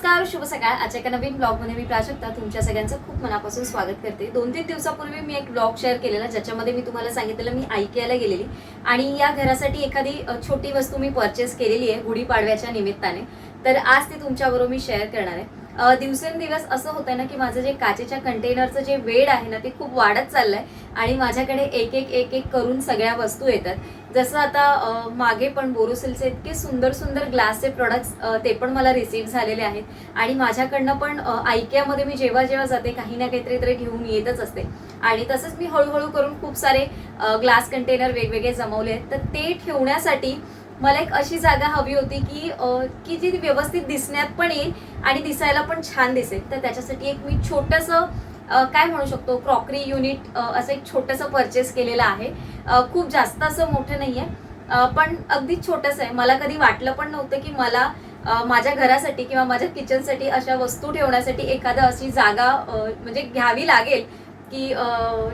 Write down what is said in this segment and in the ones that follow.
नमस्कार, शुभ सकाळ. आजच्या एका नवीन ब्लॉगमध्ये मी प्राजक्ता तुमच्या सगळ्यांचं खूप मनापासून स्वागत करते. 2-3 दिवसापूर्वी मी एक ब्लॉग शेअर केलेला ज्याच्यामध्ये मी तुम्हाला सांगितलेलं मी IKEAला गेलेली आणि या घरासाठी एखादी छोटी वस्तू मी परचेस केलेली आहे गुढीपाडव्याच्या निमित्ताने. तर आज ती तुमच्याबरोबर मी शेअर करणार आहे. दिवसेंदिवस असं होतंय ना की माझं जे काचेच्या कंटेनरचं जे वेळ आहे ना ते खूप वाढत चाललंय आणि माझ्याकडे एक एक करून सगळ्या वस्तू येतात. जसं आता मागे पण बोरोसिलचे इतके सुंदर सुंदर ग्लासचे प्रोडक्ट्स ते पण मला रिसीव्ह झालेले आहेत आणि माझ्याकडनं पण IKEAमध्ये मी जेव्हा जेव्हा जाते काही ना काहीतरी तरी घेऊन येतच असते आणि तसंच मी हळूहळू करून खूप सारे ग्लास कंटेनर वेगवेगळे जमवले आहेत. तर ते ठेवण्यासाठी मला एक अशी जागा हवी होती की जी व्यवस्थित दिसण्यात पण येईल आणि दिसायला पण छान दिसेल. तर त्याच्यासाठी एक मी छोटंसं काय म्हणू शकतो क्रॉकरी युनिट असं एक छोटंसं परचेस केलेलं आहे. खूप जास्त असं मोठं नाही आहे पण अगदी छोटंसं आहे. मला कधी वाटलं पण नव्हतं की मला माझ्या घरासाठी किंवा माझ्या किचनसाठी अशा वस्तू ठेवण्यासाठी एखादं अशी जागा म्हणजे घ्यावी लागेल की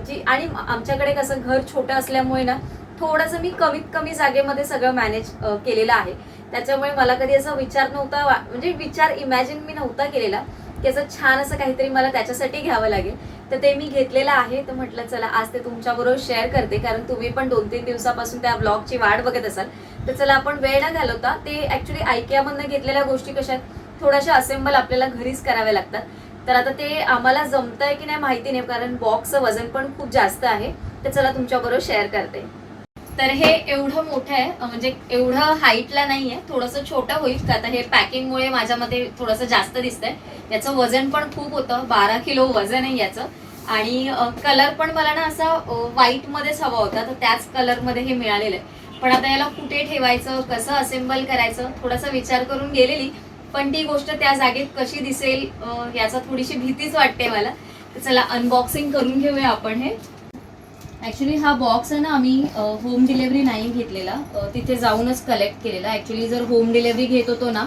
जी आणि आमच्याकडे कसं घर छोटं असल्यामुळे ना थोडंसं मी कमीत कमी जागेमध्ये सगळं मॅनेज केलेलं आहे. त्याच्यामुळे मला कधी असा विचार नव्हता म्हणजे विचार इमॅजिन मी नव्हता केलेला की असं छान असं काहीतरी मला त्याच्यासाठी घ्यावं लागेल. तर ते मी घेतलेलं आहे. तर म्हटलं चला आज ते तुमच्याबरोबर शेअर करते कारण तुम्ही पण 2-3 दिवसापासून त्या ब्लॉगची वाट बघत असाल. तर चला आपण वेळ न घालवता ते ॲक्च्युली IKEAमधनं घेतलेल्या गोष्टी कशा थोड्याशा असेंबल आपल्याला घरीच कराव्या लागतात. तर आता ते आम्हाला जमतंय की नाही माहिती नाही कारण बॉक्सचं वजन पण खूप जास्त आहे. तर चला तुमच्याबरोबर शेअर करते. तर हे एवढं मोठं आहे म्हणजे एवढं हाईटला नाही आहे, थोडंसं छोटं होईल का आता हे पॅकिंगमुळे माझ्यामध्ये थोडंसं जास्त दिसतंय. याचं वजन पण खूप होतं, 12 किलो वजन आहे याचं आणि कलर पण मला ना असा व्हाईटमध्येच हवा होता तर त्याच कलरमध्ये हे मिळालेलं आहे. पण आता याला कुठे ठेवायचं, कसं असेंबल करायचं थोडासा विचार करून गेलेली पण ती गोष्ट त्या जागेत कशी दिसेल याचा थोडीशी भीतीच वाटते मला. तर चला अनबॉक्सिंग करून घेऊया आपण हे. ॲक्च्युली हा बॉक्स आहे ना आम्ही होम डिलेवरी नाही घेतलेला, तिथे जाऊनच कलेक्ट केलेला. ॲक्च्युली जर होम डिलेवरी घेत होतो ना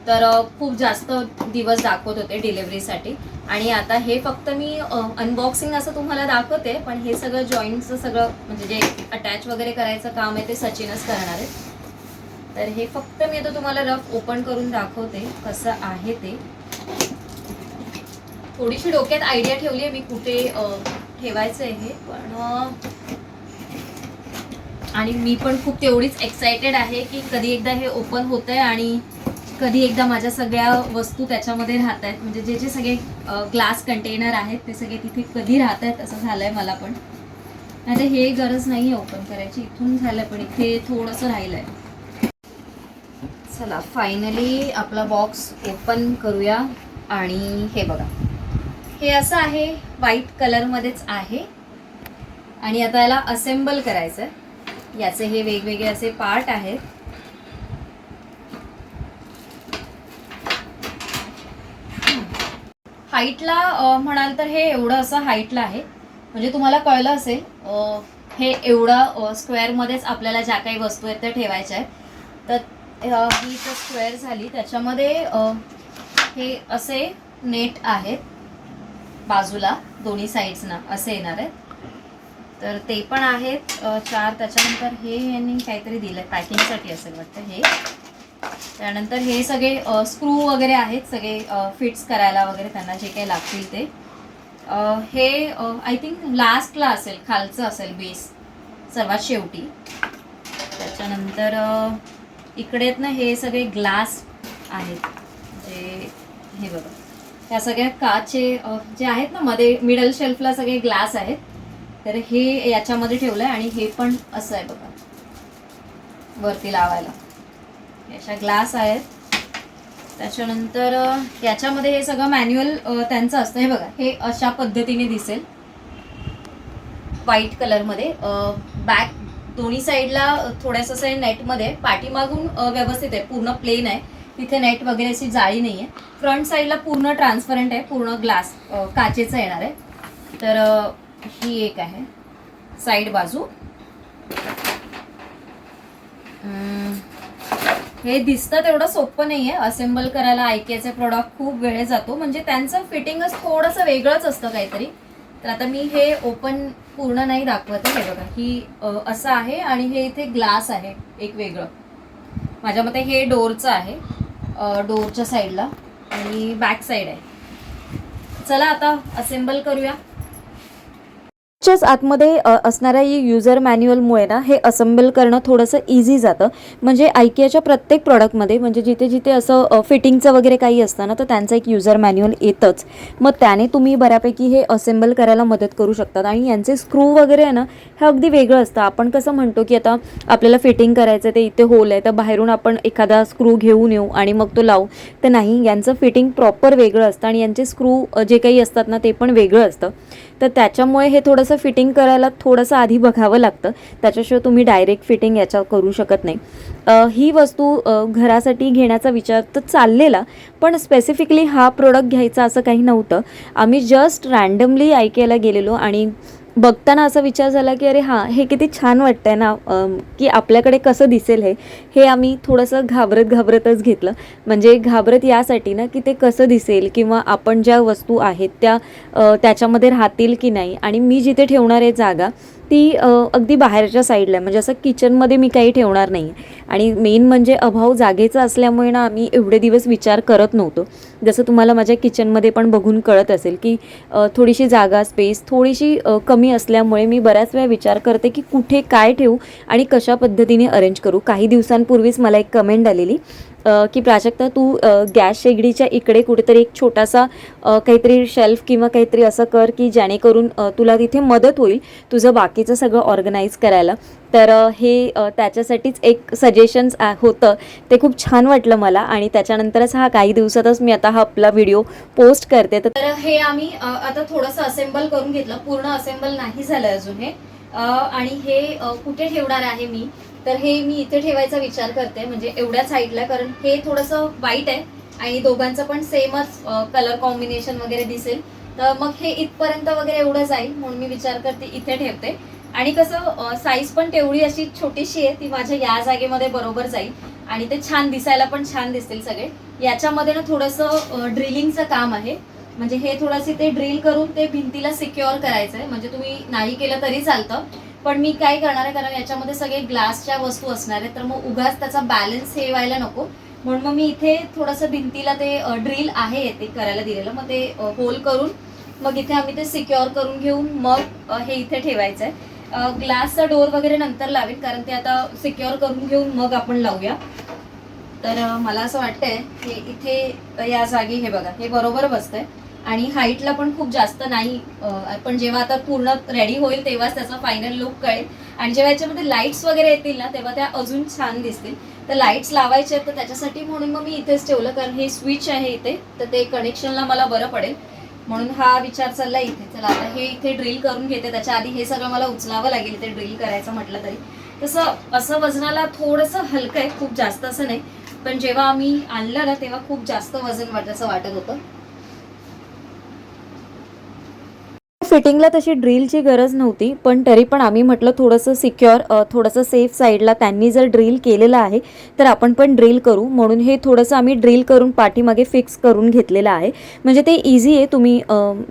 तर खूप जास्त दिवस दाखवत होते डिलेवरीसाठी आणि आता हे फक्त मी अनबॉक्सिंग असं तुम्हाला दाखवते पण हे सगळं जॉईंटचं सगळं म्हणजे जे अटॅच वगैरे करायचं काम आहे ते सचिनच करणार आहे. तर हे फक्त मी आता तुम्हाला रफ ओपन करून दाखवते कसं आहे ते. थोडीशी डोक्यात आयडिया ठेवली आहे मी कुठे ठेवायचं आहे हे पण आणि मी पण खूप तेवढीच एक्सायटेड आहे की कधी एकदा हे ओपन होत आहे आणि कधी एकदा माझ्या सगळ्या वस्तू त्याच्यामध्ये राहत आहेत म्हणजे जे जे सगळे ग्लास कंटेनर आहेत ते सगळे तिथे कधी राहत आहेत असं झालं आहे मला पण. आता हे गरज नाही आहे ओपन करायची, इथून झालं पण इथे थोडंसं राहिलं आहे. चला फायनली आपला बॉक्स ओपन करूया आणि हे बघा हे असं आहे, व्हाईट कलरमध्येच आहे आणि आता याला असेंबल करायचं आहे. याचे हे वेगवेगळे असे पार्ट आहेत. हाईटला म्हणाल तर हे एवढं असं हाईटला आहे म्हणजे तुम्हाला कळलं असेल हे एवढं स्क्वेअरमध्येच आपल्याला ज्या काही वस्तू आहेत त्या ठेवायच्या आहेत. तर ही तर स्क्वेअर झाली. त्याच्यामध्ये हे असे नेट आहेत बाजूला दोन्ही साईड्सना असे येणार आहेत. तर ते पण आहेत 4. त्याच्यानंतर हे यांनी काहीतरी दिलं आहे पॅकिंगसाठी असेल वाटतं हे. त्यानंतर हे सगळे स्क्रू वगैरे आहेत सगळे फिट्स करायला वगैरे त्यांना जे काही लागतील ते. हे आय थिंक लास्टला असेल, खालचं असेल बेस सर्वात शेवटी. त्याच्यानंतर इकडे ना हे सगळे ग्लास आहेत जे हे बघा ह्या सगळ्या काचे जे आहेत ना मध्ये मिडल शेल्फला सगळे ग्लास आहेत. तर हे याच्यामध्ये ठेवलं आहे आणि हे पण असं आहे बघा वरती लावायला अशा ग्लास आहेत. त्याच्यानंतर याच्यामध्ये हे सगळं मॅन्युअल त्यांचं असतं. हे बघा हे अशा पद्धतीने दिसेल व्हाईट कलरमध्ये. बॅक दोन्ही साईडला थोडंसं असं नेटमध्ये, पाठीमागून व्यवस्थित आहे पूर्ण प्लेन आहे, तिथे नेट वगैरे अशी जाळी नाही आहे. फ्रंट साईडला पूर्ण ट्रान्सपरंट आहे, पूर्ण ग्लास काचेचं येणार आहे. तर ही एक आहे साईड बाजू. हे दिसतं तेवढं सोपं नाही आहे असेंबल करायला. IKEAचे प्रोडक्ट खूप वेळ जातो म्हणजे त्यांचं फिटिंगच थोडंसं वेगळंच असतं काहीतरी. तर आता मी हे ओपन पूर्ण नाही दाखवत आहे. हे बघा ही असं आहे आणि हे इथे ग्लास आहे एक वेगळं. माझ्या मते हे डोरचं आहे, डोरच्या साईडला आणि बॅक साईड आहे. चला आता असेंबल करूया. च्याच आतमध्ये असणाऱ्या युजर मॅन्युअलमुळे ना हे असेंबल करणं थोडंसं इझी जातं. म्हणजे आयकियाच्या प्रत्येक प्रॉडक्टमध्ये म्हणजे जिथे जिथे असं फिटिंगचं वगैरे काही असतं ना, तर त्यांचं एक युजर मॅन्युअल येतंच. मग त्याने तुम्ही बऱ्यापैकी हे असेंबल करायला मदत करू शकतात. आणि यांचे स्क्रू वगैरे आहे ना, हे अगदी वेगळं असतं. आपण कसं म्हणतो की आता आपल्याला फिटिंग करायचं ते इथे होल आहे, तर बाहेरून आपण एखादा स्क्रू घेऊन येऊ आणि मग तो लावू, तर नाही, यांचं फिटिंग प्रॉपर वेगळं असतं आणि यांचे स्क्रू जे काही असतात ना ते पण वेगळं असतं. तर त्याच्यामुळे हे थोडंसं फिटिंग करायला थोडंसं आधी बघावं लागतं. त्याच्याशिवाय तुम्ही डायरेक्ट फिटिंग याच्यावर करू शकत नाही. ही वस्तू घरासाठी घेण्याचा विचार तर चाललेला, पण स्पेसिफिकली हा प्रोडक्ट घ्यायचा असं काही नव्हतं. आम्ही जस्ट रँडमली आयकियाला गेलेलो आणि बघताना असा विचार झाला की अरे हां, हे किती छान वाटतंय ना, की आपल्याकडे कसं दिसेल हे आम्ही थोडंसं घाबरतच घेतलं. म्हणजे घाबरत यासाठी ना की ते कसं दिसेल किंवा आपण ज्या वस्तू आहेत त्या त्याच्यामध्ये राहतील की नाही. आणि मी जिथे ठेवणार आहे जागा ती अगदी बाहेरच्या साईडला आहे. म्हणजे असं किचनमध्ये मी काही ठेवणार नाही. आणि मेन म्हणजे अभाव जागेचा असल्यामुळे ना आम्ही एवढे दिवस विचार करत नव्हतो. जसं तुम्हाला माझ्या किचनमध्ये पण बघून कळत असेल की थोडीशी जागा स्पेस थोडीशी कमी असल्यामुळे मी बऱ्याच वेळा विचार करते की कुठे काय ठेवू आणि कशा पद्धतीने अरेंज करू. काही दिवसांपूर्वीच मला एक कमेंट आलेली की प्राजक्ता, तू गॅस शेगडीच्या इकडे कुठेतरी एक छोटासा काहीतरी शेल्फ किंवा काहीतरी असं कर की जेणेकरून तुला तिथे मदत होईल तुझं बाकीचं सगळं ऑर्गनाईज करायला. तर हे त्याच्यासाठीच एक सजेशन्स होतं. ते खूप छान वाटलं मला आणि त्याच्यानंतरच काही दिवसातच मी आता हा आपला व्हिडिओ पोस्ट करते. तर हे आम्ही आता थोडंसं असेंबल करून घेतलं. पूर्ण असेंबल नाही झालं अजून हे. आणि हे कुठे ठेवणार आहे मी, तर हे मी इथे ठेवायचा विचार करते, म्हणजे एवढ्याच साईडला, कारण हे थोडंसं वाईट आहे आणि दोघांचं पण सेमच कलर कॉम्बिनेशन वगैरे दिसेल. तर मग हे इथपर्यंत वगैरे एवढं जाईल म्हणून मी विचार करते इथे ठेवते. आणि कसं साईज पण तेवढी अशी छोटीशी आहे, ती माझ्या या जागेमध्ये बरोबर जाईल आणि ते छान दिसायला पण छान दिसतील सगळे. याच्यामध्ये ना थोडंसं ड्रिलिंगचं काम आहे. म्हणजे हे थोडंसं ते ड्रिल करून ते भिंतीला सिक्युअर करायचं आहे. म्हणजे तुम्ही नाही केलं तरी चालतं, पण मी काय करणार आहे, कारण याच्यामध्ये सगळे ग्लासच्या वस्तू असणार आहेत, तर मग उगाच त्याचा बॅलन्स हे व्हायला नको, म्हणून मग मी इथे थोडंसं भिंतीला ते ड्रिल आहे ते करायला दिलेलं, मग ते होल करून मग इथे आम्ही ते सिक्युअर करून घेऊन मग हे इथे ठेवायचं आहे. ग्लासचा डोर वगैरे नंतर लावेन, कारण ते आता सिक्युअर करून घेऊन मग आपण लावूया. तर मला असं वाटतंय की इथे या जागी हे बघा, हे बरोबर बसतंय आणि हाईटला पण खूप जास्त नाही. पण जेव्हा आता पूर्ण रेडी होईल तेव्हाच त्याचा फायनल लुक कळेल. आणि जेव्हा याच्यामध्ये लाईट्स वगैरे येतील ना, तेव्हा त्या अजून छान दिसतील. तर लाईट्स लावायचे आहेत, तर त्याच्यासाठी म्हणून मग मी इथेच ठेवलं, कारण हे स्विच आहे इथे, तर ते कनेक्शनला मला बरं पडेल, म्हणून हा विचार चालला इथे. चला आता हे इथे ड्रिल करून घेते. त्याच्या आधी हे सगळं मला उचलावं लागेल इथे ड्रिल करायचं म्हटलं तरी. तसं असं वजनाला थोडंसं हलकं आहे, खूप जास्त असं नाही, पण जेव्हा आम्ही आणलं ना तेव्हा खूप जास्त वजन वाटायचं वाटत होतं. फिटिंगला तशी ड्रिलची गरज नव्हती, पण तरी पण आम्ही म्हटलं थोडंसं सिक्युअर, थोडंसं सेफ साईडला त्यांनी जर ड्रिल केलेलं आहे तर आपण पण ड्रिल करू, म्हणून हे थोडंसं आम्ही ड्रिल करून पाठीमागे फिक्स करून घेतलेलं आहे. म्हणजे ते इझी आहे, तुम्ही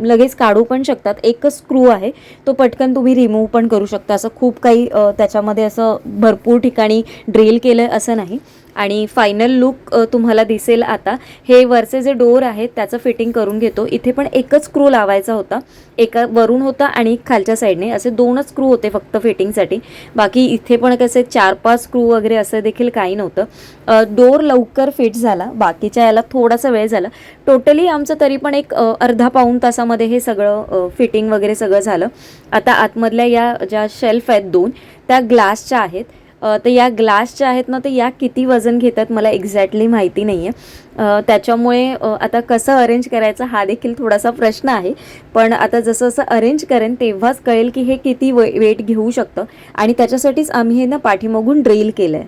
लगेच काढू पण शकतात. एकच स्क्रू आहे, तो पटकन तुम्ही रिमूव्ह पण करू शकता. असं खूप काही त्याच्यामध्ये असं भरपूर ठिकाणी ड्रिल केलं असं नाही. आणि फायनल लुक तुम्हाला दिसेल. आता हे वरचे जे डोर आहेत त्याचं फिटिंग करून घेतो. इथे पण एकच स्क्रू लावायचा होता, एका वरून होता आणि एक खालच्या साईडने, असे 2च स्क्रू होते फक्त फिटिंगसाठी. बाकी इथे पण कसे 4-5 स्क्रू वगैरे असं देखील काही नव्हतं. डोर लवकर फिट झाला, बाकीच्या याला थोडासा वेळ झाला. टोटली आमचं तरी पण एक अर्धा-पाऊण तासामध्ये हे सगळं फिटिंग वगैरे सगळं झालं. आता आतमधल्या या ज्या शेल्फ आहेत 2, त्या ग्लासच्या आहेत. तर या ग्लासच्या आहेत ना, तर या किती वजन घेतात मला एक्झॅक्टली माहिती नाही आहे. त्याच्यामुळे आता कसं अरेंज करायचं हा देखील थोडासा प्रश्न आहे. पण आता जसं जसं अरेंज करेन तेव्हाच कळेल की हे किती वेट घेऊ शकतं. आणि त्याच्यासाठीच आम्ही हे ना पाठीमागून ड्रिल केलं आहे.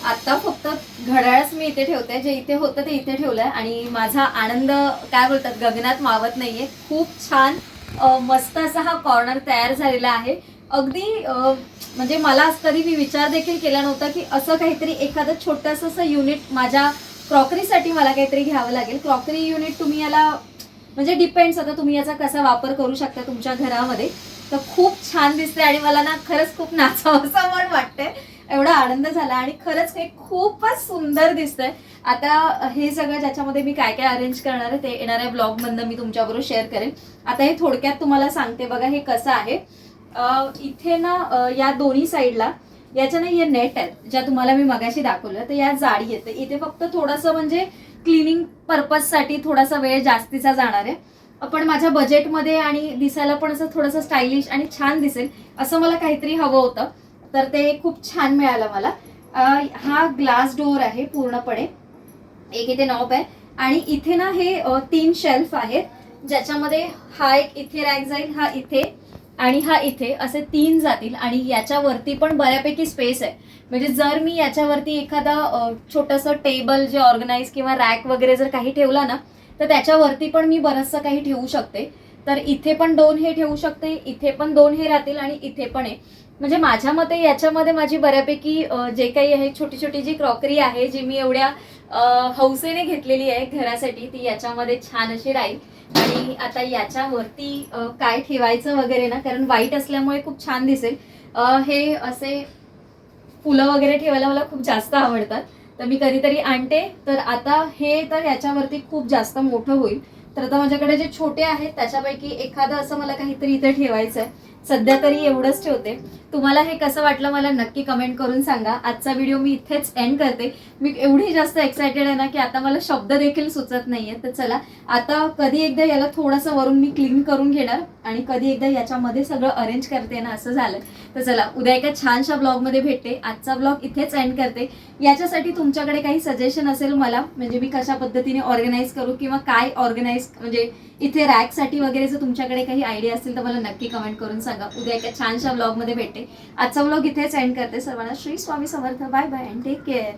आता फक्त घड्याळच मी इथे ठेवते, जे इथे होतं ते इथे ठेवलंय आणि माझा आनंद काय बोलतात गगनात मावत नाहीये. खूप छान मस्त असा हा कॉर्नर तयार झालेला आहे. अगदी म्हणजे मला कधी मी विचार देखील केला नव्हता की असं काहीतरी एखादं छोटंसं असं युनिट माझ्या क्रॉकरीसाठी मला काहीतरी घ्यावं लागेल. क्रॉकरी युनिट तुम्ही याला म्हणजे डिपेंड्स, आता तुम्ही याचा कसा वापर करू शकता तुमच्या घरामध्ये. तर खूप छान दिसते आणि मला ना खरंच खूप नाचावंसं पण वाटतंय. एवढा आनंद झाला आणि खरंच हे खूपच सुंदर दिसतंय. आता हे सगळं ज्याच्यामध्ये मी काय काय अरेंज करणार आहे ते येणाऱ्या ब्लॉग मधनं मी तुमच्याबरोबर शेअर करेन. आता हे थोडक्यात तुम्हाला सांगते बघा हे कसं आहे. इथे ना या दोन्ही साईडला याच्या ना हे नेट आहेत ज्या तुम्हाला मी मगाशी दाखवलं, तर या जाडी येते. इथे फक्त थोडंसं म्हणजे क्लिनिंग पर्पजसाठी थोडासा वेळ जास्तीचा जाणार आहे, पण माझ्या बजेटमध्ये आणि दिसायला पण असं थोडंसं स्टायलिश आणि छान दिसेल असं मला काहीतरी हवं होतं, तर ते खूप छान मिळालं मला. हा ग्लास डोअर आहे पूर्णपणे, एक इथे नॉब आहे आणि इथे ना हे 3 शेल्फ आहेत ज्याच्यामध्ये हा एक इथे रॅक जाईल, हा इथे आणि हा इथे, असे 3 जातील. आणि याच्यावरती पण बऱ्यापैकी स्पेस आहे, म्हणजे जर मी याच्यावरती एखादा छोटंसं टेबल जे ऑर्गनाईज किंवा रॅक वगैरे जर काही ठेवला ना तर त्याच्यावरती पण मी बरंचसं काही ठेवू शकते. तर इथे पण 2 हे ठेवू शकते, इथे पण 2 हे राहतील आणि इथे पण आहे. म्हणजे माझ्या मते याच्यामध्ये माझी बऱ्यापैकी जे काही आहे छोटी छोटी जी क्रॉकरी आहे जी मी एवढ्या हौसेने घेतलेली आहे घरासाठी ती याच्यामध्ये छान अशी राहील. आणि आता याच्यावरती काय ठेवायचं वगैरे ना, कारण व्हाईट असल्यामुळे खूप छान दिसेल. हे असे फुलं वगैरे ठेवायला मला खूप जास्त आवडतात, तर मी कधीतरी आणते. तर आता हे तर याच्यावरती खूप जास्त मोठं होईल, तर आता माझ्याकडे जे छोटे आहेत त्याच्यापैकी एखादं असं मला काहीतरी इथे ठेवायचं आहे. सध्या तरी एवढंच ठेवते. तुम्हाला हे कसं वाटलं मला नक्की कमेंट करून सांगा. आजचा व्हिडिओ मी इथेच एंड करते. मी एवढी जास्त एक्सायटेड आहे ना की आता मला शब्द देखील सुचत नाहीये. तर चला आता कधी एकदा याला थोडंसं वरून मी क्लीन करून घेणार आणि कधी एकदा याच्यामध्ये सगळं अरेंज करते ना, असं झालं. तर चला उद्या एका छानशा ब्लॉगमध्ये भेटते. आजचा ब्लॉग इथेच एंड करते. याच्यासाठी तुमच्याकडे काही सजेशन असेल मला, म्हणजे मी कशा पद्धतीने ऑर्गनाईज करू किंवा काय ऑर्गनाईज म्हणजे इथे रॅकसाठी वगैरे जर तुमच्याकडे काही आयडिया असतील तर मला नक्की कमेंट करून सांगा. उद्या एका छानशा ब्लॉगमध्ये भेटते. आजचा ब्लॉग इथेच एंड करते. सर्वांना Shri Swami Samarth. Bye bye and take care.